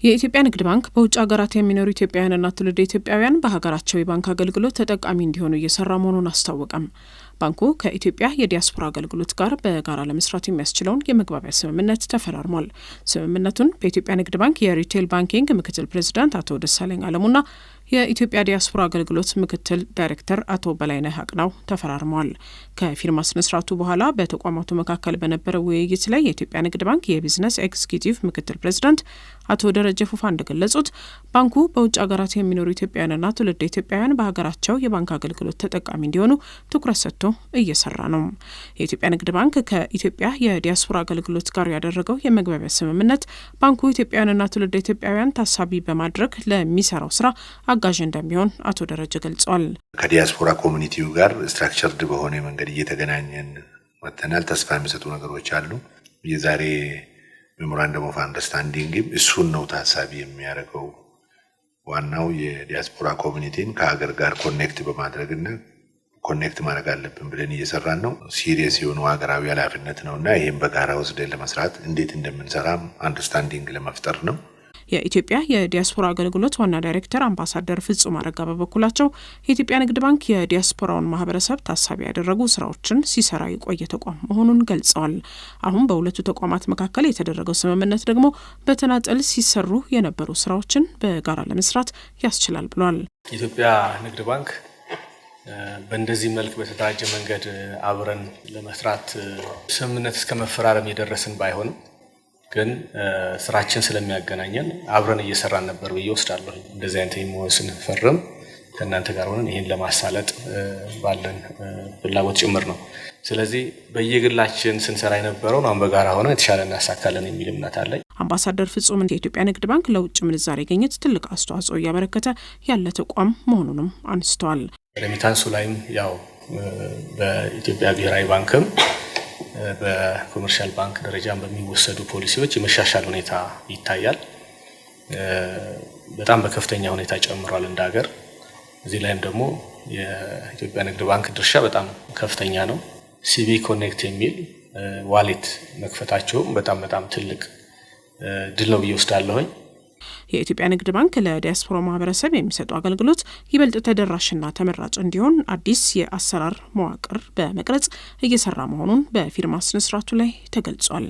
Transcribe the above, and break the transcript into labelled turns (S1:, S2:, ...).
S1: የኢትዮጵያ ንግድ ባንክ በውጭ ሀገራት የሚኖሩ ኢትዮጵያውያንና ትውልደ ኢትዮጵያውያን በሀገራቸው የባንክ አገልግሎት ተጠቃሚ እንዲሆኑ እየሰራ መሆኑን አስታወቀም። ባንኩ ከኢትዮጵያ የዲያስፖራ አገልግሎት ጋር በጋራ ለመስራት የሚያስችለውን የመግባቢያ ስምምነት ተፈራርሟል። ስምምነቱን በኢትዮጵያ ንግድ ባንክ የሪቴል ባንኪንግ ምክትል ፕሬዚዳንት አቶ ደሳለኝ አለሙና የኢትዮጵያ ዲያስፖራ አገልግሎት ምክትል ዳይሬክተር አቶ በላይነህ አቅናው ተፈራርመዋል። ከፊርማ ስነስርዓቱ በኋላ በተቋማቱ መካከል በነበረው ውይይት ላይ የኢትዮጵያ ንግድ ባንክ የቢዝነስ ኤግዚኪዩቲቭ ምክትል ፕሬዚዳንት አቶ ደረጀ ፉፋ እንደገለጹት ባንኩ በውጭ ሀገራት የሚኖሩ ኢትዮጵያውያንና ትውልደ ኢትዮጵያውያን በሀገራቸው የባንክ አገልግሎት ተጠቃሚ እንዲሆኑ ትኩረት ሰጥቶ እየሰራ ነው። የኢትዮጵያ ንግድ ባንክ ከኢትዮጵያ የዲያስፖራ አገልግሎት ጋር ያደረገው የመግባቢያ ስምምነት ባንኩ ኢትዮጵያውያንና ትውልደ ኢትዮጵያውያን ታሳቢ በማድረግ ለሚሰራው ስራ አጋዥ እንደሚሆን አቶ ደረጀ ገልጸዋል።
S2: ከዲያስፖራ ኮሚኒቲው ጋር ስትራክቸርድ በሆነ መንገድ እየተገናኘን ወጥተናል። ተስፋ የሚሰጡ ነገሮች አሉ። የዛሬ ሜሞራንደም ኦፍ አንደርስታንዲንግ እሱን ነው ታሳቢ የሚያደርገው። ዋናው የዲያስፖራ ኮሚኒቲን ከሀገር ጋር ኮኔክት በማድረግና ኮኔክት ማድረግ አለብን ብለን እየሰራን ነው። ሲሪየስ የሆነ ሀገራዊ ኃላፊነት ነውና ይህም በጋራ ወስደን ለመስራት እንዴት እንደምንሰራም አንደርስታንዲንግ ለመፍጠር ነው።
S1: የኢትዮጵያ የዲያስፖራ አገልግሎት ዋና ዳይሬክተር አምባሳደር ፍጹም አረጋ በበኩላቸው የኢትዮጵያ ንግድ ባንክ የዲያስፖራውን ማህበረሰብ ታሳቢ ያደረጉ ስራዎችን ሲሰራ የቆየ ተቋም መሆኑን ገልጸዋል። አሁን በሁለቱ ተቋማት መካከል የተደረገው ስምምነት ደግሞ በተናጠል ሲሰሩ የነበሩ ስራዎችን በጋራ ለመስራት ያስችላል ብሏል።
S3: የኢትዮጵያ ንግድ ባንክ በእንደዚህ መልክ በተደራጀ መንገድ አብረን ለመስራት ስምምነት እስከ መፈራረም የደረስን ባይሆንም ግን ስራችን ስለሚያገናኘን አብረን እየሰራን ነበር ብዬ ወስዳለሁ። እንደዚህ አይነት የሞን ስንፈርም ከእናንተ ጋር ሆነን ይሄን ለማሳለጥ ባለን ፍላጎት ጭምር ነው። ስለዚህ በየግላችን ስንሰራ የነበረው አሁን በጋራ ሆነን የተሻለ እናሳካለን የሚል እምነት አለኝ።
S1: አምባሳደር ፍጹም የኢትዮጵያ ንግድ ባንክ ለውጭ ምንዛሬ ግኝት ትልቅ አስተዋጽኦ እያበረከተ ያለ ተቋም መሆኑንም አንስተዋል።
S3: ሬሚታንሱ ላይም ያው በኢትዮጵያ ብሔራዊ ባንክም በኮመርሻል ባንክ ደረጃ በሚወሰዱ ፖሊሲዎች የመሻሻል ሁኔታ ይታያል። በጣም በከፍተኛ ሁኔታ ጨምሯል እንደ ሀገር። እዚህ ላይም ደግሞ የኢትዮጵያ ንግድ ባንክ ድርሻ በጣም ከፍተኛ ነው። ሲቢ ኮኔክት የሚል ዋሌት መክፈታቸውም በጣም ትልቅ ድል ነው ብዬ ወስዳለሁኝ።
S1: የኢትዮጵያ ንግድ ባንክ ለዲያስፖራ ማህበረሰብ የሚሰጡ አገልግሎት ይበልጥ ተደራሽና ተመራጭ እንዲሆን አዲስ የአሰራር መዋቅር በመቅረጽ እየሰራ መሆኑን በፊርማ ስነስርዓቱ ላይ ተገልጿል።